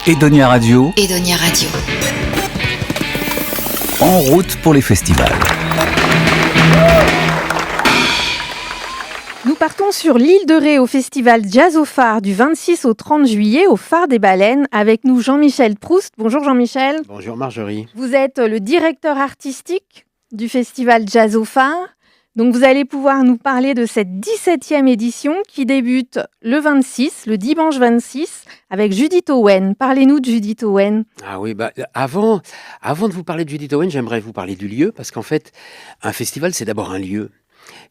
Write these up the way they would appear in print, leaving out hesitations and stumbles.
Edonia Radio, Edonia Radio. en route pour les festivals. Nous partons sur l'île de Ré au festival Jazz au Phare du 26 au 30 juillet au Phare des Baleines. Avec nous Jean-Michel Proust. Bonjour Jean-Michel. Bonjour Marjorie. Vous êtes le directeur artistique du festival Jazz au Phare. Donc vous allez pouvoir nous parler de cette 17e édition qui débute le 26, le dimanche 26, avec Judith Owen. Parlez-nous de Judith Owen. Ah oui, avant de vous parler de Judith Owen, j'aimerais vous parler du lieu, parce qu'en fait, un festival, c'est d'abord un lieu.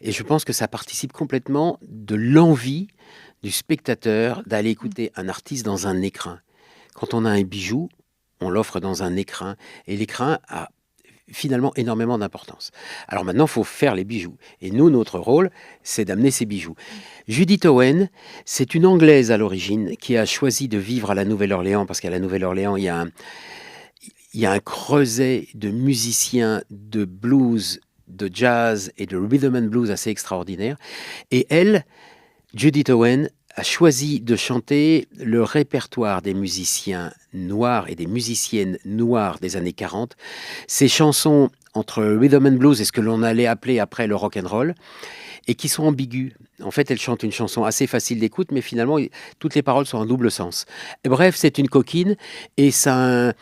Et je pense que ça participe complètement de l'envie du spectateur d'aller écouter un artiste dans un écrin. Quand on a un bijou, on l'offre dans un écrin. Et l'écrin a finalement énormément d'importance. Alors maintenant, il faut faire les bijoux. Et nous, notre rôle, c'est d'amener ces bijoux. Judith Owen, c'est une Anglaise à l'origine qui a choisi de vivre à la Nouvelle-Orléans, parce qu'à la Nouvelle-Orléans, il y a un creuset de musiciens de blues, de jazz et de rhythm and blues assez extraordinaire. Et elle, Judith Owen, a choisi de chanter le répertoire des musiciens noirs et des musiciennes noires des années 40. Ces chansons entre rhythm and blues et ce que l'on allait appeler après le rock and roll, et qui sont ambiguës. En fait, elle chante une chanson assez facile d'écoute, mais finalement, toutes les paroles sont en double sens. Et bref, c'est une coquine, et ça...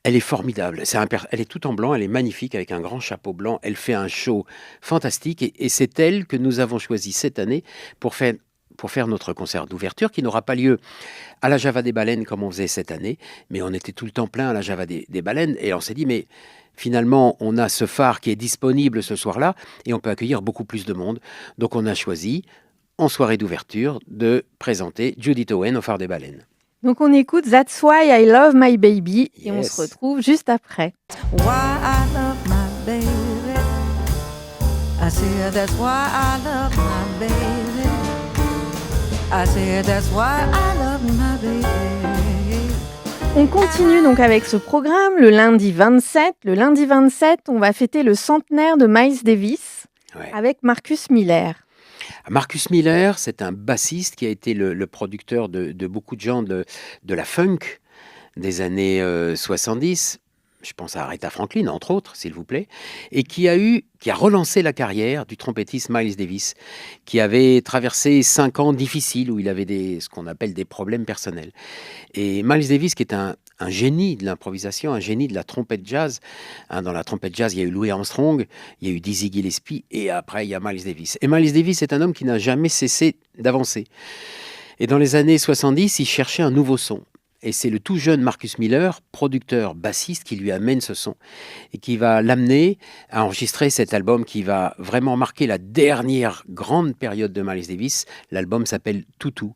Elle est formidable. Elle est toute en blanc, elle est magnifique avec un grand chapeau blanc. Elle fait un show fantastique, et c'est elle que nous avons choisi cette année pour faire notre concert d'ouverture, qui n'aura pas lieu à la Java des Baleines comme on faisait cette année, mais on était tout le temps plein à la Java des Baleines, et on s'est dit, mais finalement, on a ce phare qui est disponible ce soir-là, et on peut accueillir beaucoup plus de monde. Donc on a choisi, en soirée d'ouverture, de présenter Judith Owen au phare des Baleines. Donc on écoute That's Why I Love My Baby et on Yes. se retrouve juste après. Why I love my baby. I said that's why I love my baby. I said that's why I love my baby. On continue donc avec ce programme le lundi 27. Le lundi 27, on va fêter le centenaire de Miles Davis Ouais. avec Marcus Miller. Marcus Miller, c'est un bassiste qui a été le producteur de beaucoup de gens de la funk des années 70. Je pense à Aretha Franklin, entre autres, s'il vous plaît, et qui a relancé la carrière du trompettiste Miles Davis, qui avait traversé 5 ans difficiles où il avait ce qu'on appelle des problèmes personnels. Et Miles Davis, qui est un génie de l'improvisation, un génie de la trompette jazz. Dans la trompette jazz, il y a eu Louis Armstrong, il y a eu Dizzy Gillespie, et après, il y a Miles Davis. Et Miles Davis est un homme qui n'a jamais cessé d'avancer. Et dans les années 70, il cherchait un nouveau son. Et c'est le tout jeune Marcus Miller, producteur, bassiste, qui lui amène ce son et qui va l'amener à enregistrer cet album qui va vraiment marquer la dernière grande période de Miles Davis. L'album s'appelle Toutou.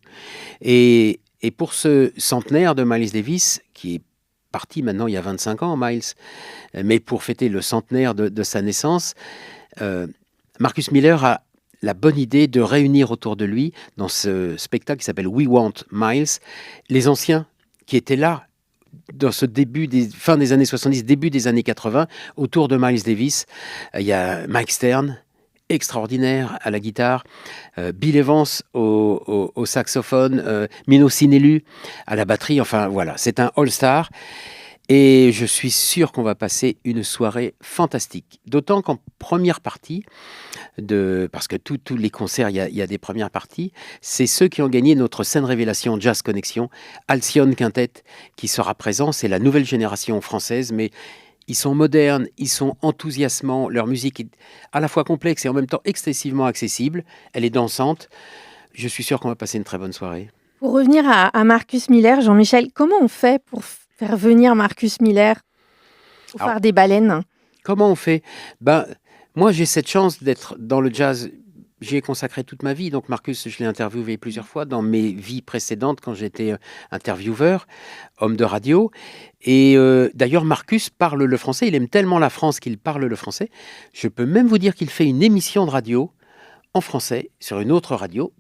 Et pour ce centenaire de Miles Davis, qui est parti maintenant il y a 25 ans, Miles, mais pour fêter le centenaire de sa naissance, Marcus Miller a la bonne idée de réunir autour de lui, dans ce spectacle qui s'appelle We Want Miles, les anciens qui étaient là dans ce fin des années 70, début des années 80, autour de Miles Davis. Il y a Mike Stern, extraordinaire à la guitare, Bill Evans au saxophone, Mino Sinelu à la batterie. Enfin voilà, c'est un all-star. Et je suis sûr qu'on va passer une soirée fantastique. D'autant qu'en première partie, parce que tous les concerts, il y a des premières parties, c'est ceux qui ont gagné notre scène révélation Jazz Connection, Alcyone Quintet, qui sera présent. C'est la nouvelle génération française, mais ils sont modernes, ils sont enthousiasmants. Leur musique est à la fois complexe et en même temps excessivement accessible. Elle est dansante. Je suis sûr qu'on va passer une très bonne soirée. Pour revenir à Marcus Miller, Jean-Michel, comment on fait pour faire venir Marcus Miller au phare des Baleines? Comment on fait? Moi, j'ai cette chance d'être dans le jazz. J'y ai consacré toute ma vie. Donc, Marcus, je l'ai interviewé plusieurs fois dans mes vies précédentes quand j'étais intervieweur, homme de radio. Et d'ailleurs, Marcus parle le français. Il aime tellement la France qu'il parle le français. Je peux même vous dire qu'il fait une émission de radio en français sur une autre radio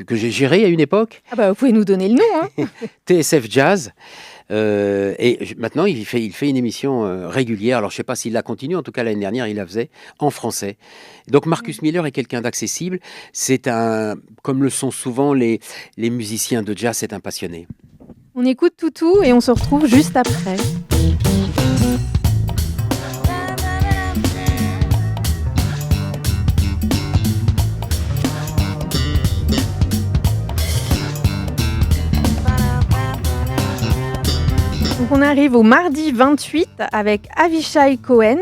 que j'ai gérée à une époque. Ah bah, vous pouvez nous donner le nom, hein. TSF Jazz. Maintenant, il fait une émission régulière. Alors, je ne sais pas s'il la continue. En tout cas, l'année dernière, il la faisait en français. Donc, Marcus Miller est quelqu'un d'accessible. Comme le sont souvent les musiciens de jazz, c'est un passionné. On écoute Toutou et on se retrouve juste après. Donc on arrive au mardi 28 avec Avishai Cohen.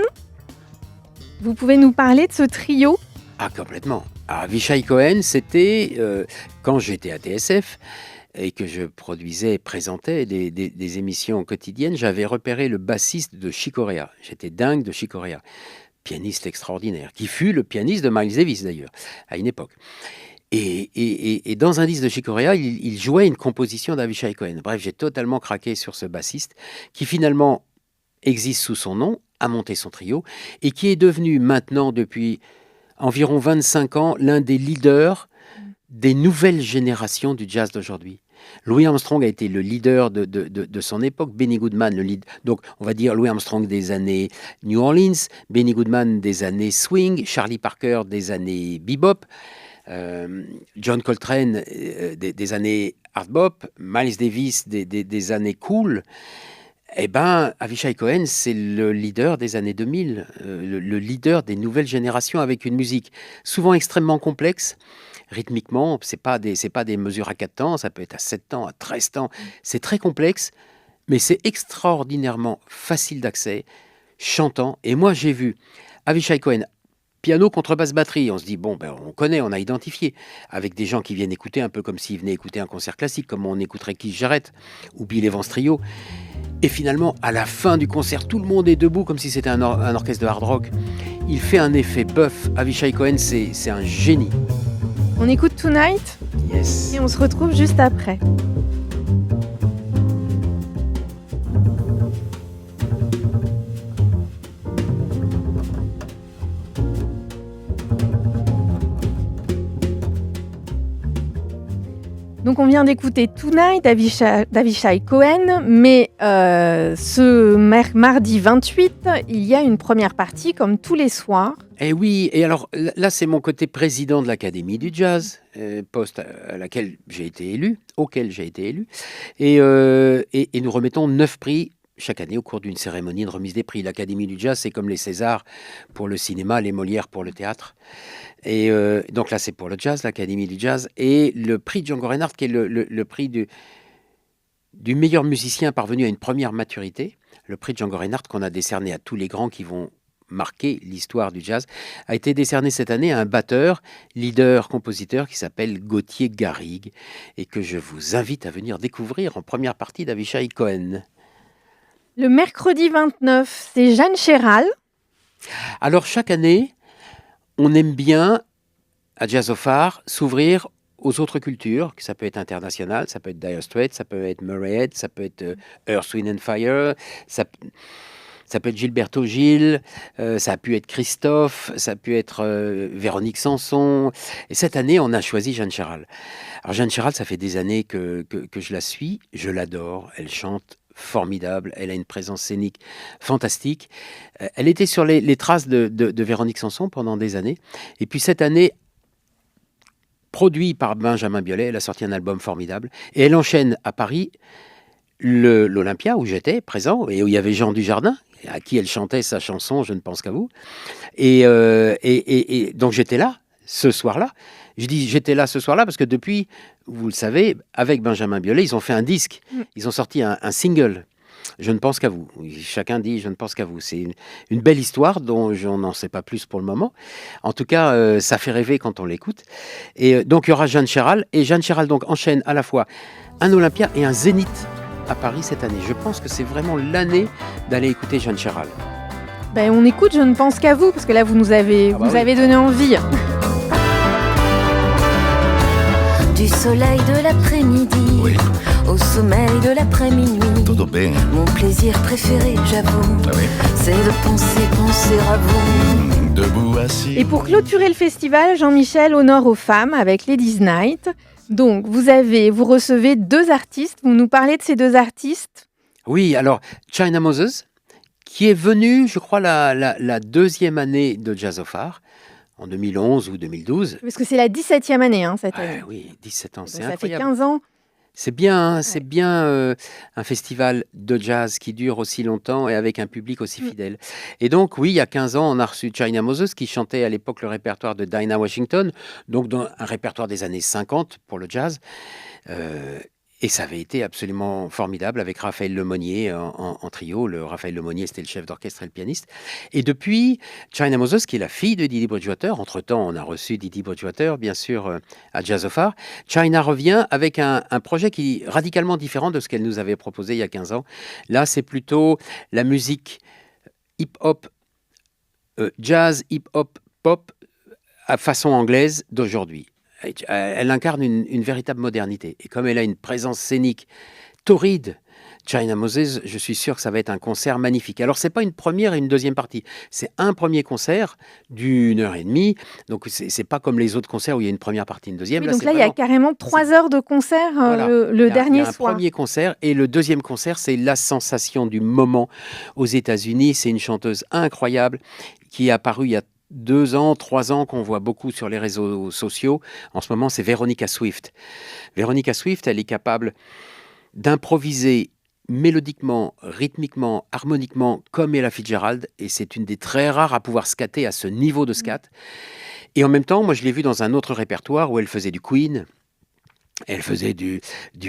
Vous pouvez nous parler de ce trio ? Ah, complètement. Avishai Cohen, c'était quand j'étais à TSF et que je produisais, présentais des émissions quotidiennes, j'avais repéré le bassiste de Chick Corea. J'étais dingue de Chick Corea, pianiste extraordinaire, qui fut le pianiste de Miles Davis d'ailleurs, à une époque. Et dans un disque de Chick Corea, il jouait une composition d'Avishai Cohen. Bref, j'ai totalement craqué sur ce bassiste qui finalement existe sous son nom, a monté son trio et qui est devenu maintenant, depuis environ 25 ans, l'un des leaders des nouvelles générations du jazz d'aujourd'hui. Louis Armstrong a été le leader de son époque, Benny Goodman, donc on va dire Louis Armstrong des années New Orleans, Benny Goodman des années swing, Charlie Parker des années bebop, John Coltrane des années hard bop, Miles Davis des années cool. Eh bien, Avishai Cohen, c'est le leader des années 2000, le leader des nouvelles générations avec une musique souvent extrêmement complexe. Rythmiquement, c'est pas des mesures à 4 temps, ça peut être à 7 temps, à 13 temps. C'est très complexe, mais c'est extraordinairement facile d'accès, chantant. Et moi, j'ai vu Avishai Cohen, piano, contrebasse, batterie. On se dit, bon, on connaît, on a identifié. Avec des gens qui viennent écouter, un peu comme s'ils venaient écouter un concert classique, comme on écouterait Keith Jarrett ou Bill Evans Trio. Et finalement, à la fin du concert, tout le monde est debout, comme si c'était un orchestre de hard rock. Il fait un effet bœuf. Avishai Cohen, c'est un génie. On écoute Tonight Yes. et on se retrouve juste après. Donc on vient d'écouter Tonight d'Avishai Cohen, mais ce mardi 28, il y a une première partie comme tous les soirs. Eh oui, et alors là c'est mon côté président de l'Académie du Jazz, poste à laquelle j'ai été élu, auquel j'ai été élu, et nous remettons 9 prix chaque année au cours d'une cérémonie de remise des prix. L'Académie du Jazz, c'est comme les Césars pour le cinéma, les Molières pour le théâtre. Et donc là, c'est pour le jazz, l'Académie du Jazz. Et le prix Django Reinhardt, qui est le prix du meilleur musicien parvenu à une première maturité. Le prix Django Reinhardt, qu'on a décerné à tous les grands qui vont marquer l'histoire du jazz, a été décerné cette année à un batteur, leader, compositeur qui s'appelle Gauthier Garrigue et que je vous invite à venir découvrir en première partie d'Avishai Cohen. Le mercredi 29, c'est Jeanne Chéral. Alors chaque année, on aime bien à Jazz au Phare s'ouvrir aux autres cultures, ça peut être international, ça peut être Dire Straits, ça peut être Murray Head, ça peut être Earth, Wind and Fire, ça peut être Gilberto Gil, ça a pu être Christophe, ça a pu être Véronique Sanson. Et cette année, on a choisi Jeanne Chéral. Alors Jeanne Chéral, ça fait des années que je la suis, je l'adore, elle chante formidable, elle a une présence scénique fantastique. Elle était sur les traces de Véronique Sanson pendant des années. Et puis cette année, produit par Benjamin Biolay, elle a sorti un album formidable. Et elle enchaîne à Paris l'Olympia, où j'étais présent, et où il y avait Jean Dujardin, à qui elle chantait sa chanson « Je ne pense qu'à vous ». Et donc j'étais là, ce soir-là. Je dis j'étais là ce soir-là parce que depuis, vous le savez, avec Benjamin Biolay, ils ont fait un disque. Ils ont sorti un single, « Je ne pense qu'à vous ». Chacun dit « Je ne pense qu'à vous ». C'est une belle histoire dont je n'en sais pas plus pour le moment. En tout cas, ça fait rêver quand on l'écoute. Et donc, il y aura Jeanne Chéral. Et Jeanne Chéral donc, enchaîne à la fois un Olympia et un Zénith à Paris cette année. Je pense que c'est vraiment l'année d'aller écouter Jeanne Chéral. Ben, on écoute Je ne pense qu'à vous, parce que là, vous nous avez, avez donné envie. Du soleil de l'après-midi Oui. au sommeil de l'après-minuit. Tutto bene. Mon plaisir préféré, j'avoue, Ah oui. c'est de penser à vous. Debout assis. Et pour clôturer le festival, Jean-Michel honore aux femmes avec Ladies Night. Donc, vous recevez 2 artistes. Vous nous parlez de ces 2 artistes. Oui, alors, China Moses, qui est venu, je crois, la deuxième année de Jazz au Phare, en 2011 ou 2012. Parce que c'est la 17e année cette année. Oui, 17 ans, c'est Donc, ça fait incroyable. 15 ans. C'est bien, hein, c'est bien un festival de jazz qui dure aussi longtemps et avec un public aussi fidèle. Et donc, oui, il y a 15 ans, on a reçu China Moses qui chantait à l'époque le répertoire de Dinah Washington, donc dans un répertoire des années 50 pour le jazz. Et ça avait été absolument formidable avec Raphaël Lemonnier en trio. Raphaël Lemonnier, c'était le chef d'orchestre et le pianiste. Et depuis, China Moses, qui est la fille de Didi Bridgewater, entre-temps, on a reçu Didi Bridgewater, bien sûr, à Jazz au Phare. China revient avec un projet qui est radicalement différent de ce qu'elle nous avait proposé il y a 15 ans. Là, c'est plutôt la musique hip-hop, jazz, hip-hop, pop, à façon anglaise d'aujourd'hui. Elle incarne une véritable modernité. Et comme elle a une présence scénique torride, China Moses, je suis sûr que ça va être un concert magnifique. Alors, ce n'est pas une première et une deuxième partie. C'est un premier concert d'une heure et demie. Donc, ce n'est pas comme les autres concerts où il y a une première partie, une deuxième. Oui, donc là, il y a carrément 3 heures de concert Voilà. le dernier Il y a un soir. premier concert et le deuxième concert, c'est la sensation du moment aux États-Unis. C'est une chanteuse incroyable qui est apparue il y a 2 ans, 3 ans, qu'on voit beaucoup sur les réseaux sociaux. En ce moment, c'est Veronica Swift. Veronica Swift, elle est capable d'improviser mélodiquement, rythmiquement, harmoniquement, comme Ella Fitzgerald, et c'est une des très rares à pouvoir scatter à ce niveau de scat. Et en même temps, moi, je l'ai vue dans un autre répertoire où elle faisait du Queen. Elle faisait du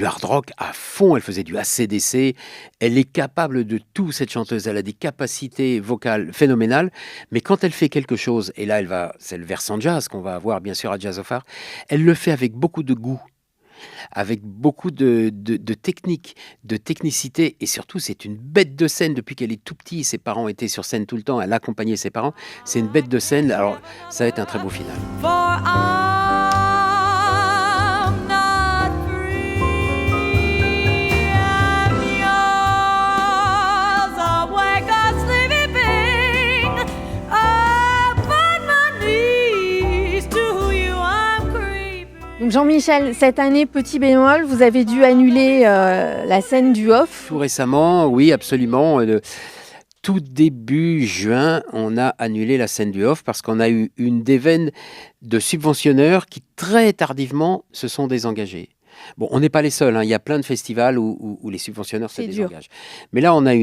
hard rock à fond, elle faisait du AC/DC. Elle est capable de tout, cette chanteuse. Elle a des capacités vocales phénoménales. Mais quand elle fait quelque chose, et là, c'est le versant jazz qu'on va avoir, bien sûr, à Jazz au Phare, elle le fait avec beaucoup de goût, avec beaucoup de technique, de technicité. Et surtout, c'est une bête de scène. Depuis qu'elle est tout petite, ses parents étaient sur scène tout le temps. Elle accompagnait ses parents. C'est une bête de scène. Alors, ça va être un très beau final. Donc Jean-Michel, cette année, petit bémol, vous avez dû annuler la scène du off. Tout récemment, oui, absolument. Tout début juin, on a annulé la scène du off parce qu'on a eu une déveine de subventionneurs qui, très tardivement, se sont désengagés. Bon, on n'est pas les seuls, hein. Il y a plein de festivals où les subventionneurs se désengagent. Mais là, on a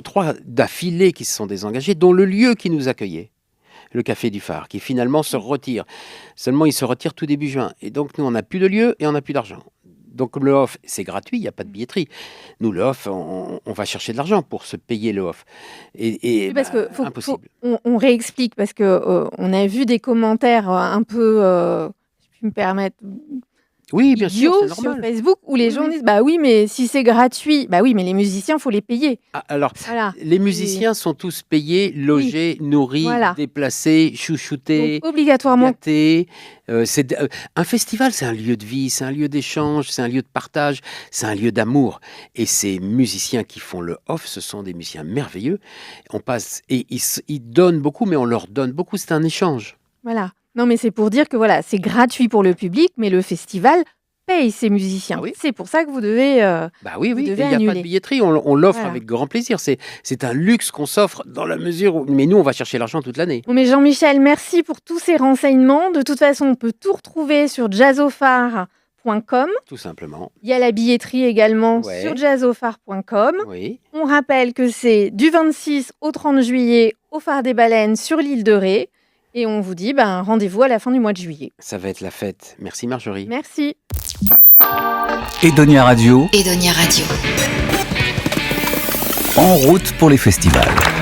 3 d'affilée qui se sont désengagés, dont le lieu qui nous accueillait, le Café du Phare, qui finalement se retire. Seulement, il se retire tout début juin. Et donc, nous, on n'a plus de lieu et on n'a plus d'argent. Donc, le off, c'est gratuit, il n'y a pas de billetterie. Nous, le off, on va chercher de l'argent pour se payer le off. Et parce que impossible. On réexplique, parce qu'on a vu des commentaires un peu, si je puis me permettre, oui, bien sûr, c'est sur normal. Facebook, où les gens disent, bah oui, mais si c'est gratuit, bah oui, mais les musiciens, il faut les payer. Alors, Voilà. les musiciens sont tous payés, logés, nourris, Voilà. déplacés, chouchoutés, Donc, obligatoirement. gâtés. Un festival, c'est un lieu de vie, c'est un lieu d'échange, c'est un lieu de partage, c'est un lieu d'amour. Et ces musiciens qui font le off, ce sont des musiciens merveilleux. On passe et ils donnent beaucoup, mais on leur donne beaucoup. C'est un échange. Voilà. Non, mais c'est pour dire que voilà, c'est gratuit pour le public, mais le festival paye ses musiciens. Ah oui. C'est pour ça que vous devez. Bah oui, Vous il n'y devez a pas annuler. de billetterie, on l'offre Voilà. avec grand plaisir. C'est un luxe qu'on s'offre dans la mesure où... Mais nous, on va chercher l'argent toute l'année. Bon, mais Jean-Michel, merci pour tous ces renseignements. De toute façon, on peut tout retrouver sur jazzophare.com. Tout simplement. Il y a la billetterie également Ouais. sur jazzophare.com. Oui. On rappelle que c'est du 26 au 30 juillet au Phare des Baleines sur l'île de Ré. Et on vous dit rendez-vous à la fin du mois de juillet. Ça va être la fête. Merci Marjorie. Merci. Edonia Radio, Edonia Radio. en route pour les festivals.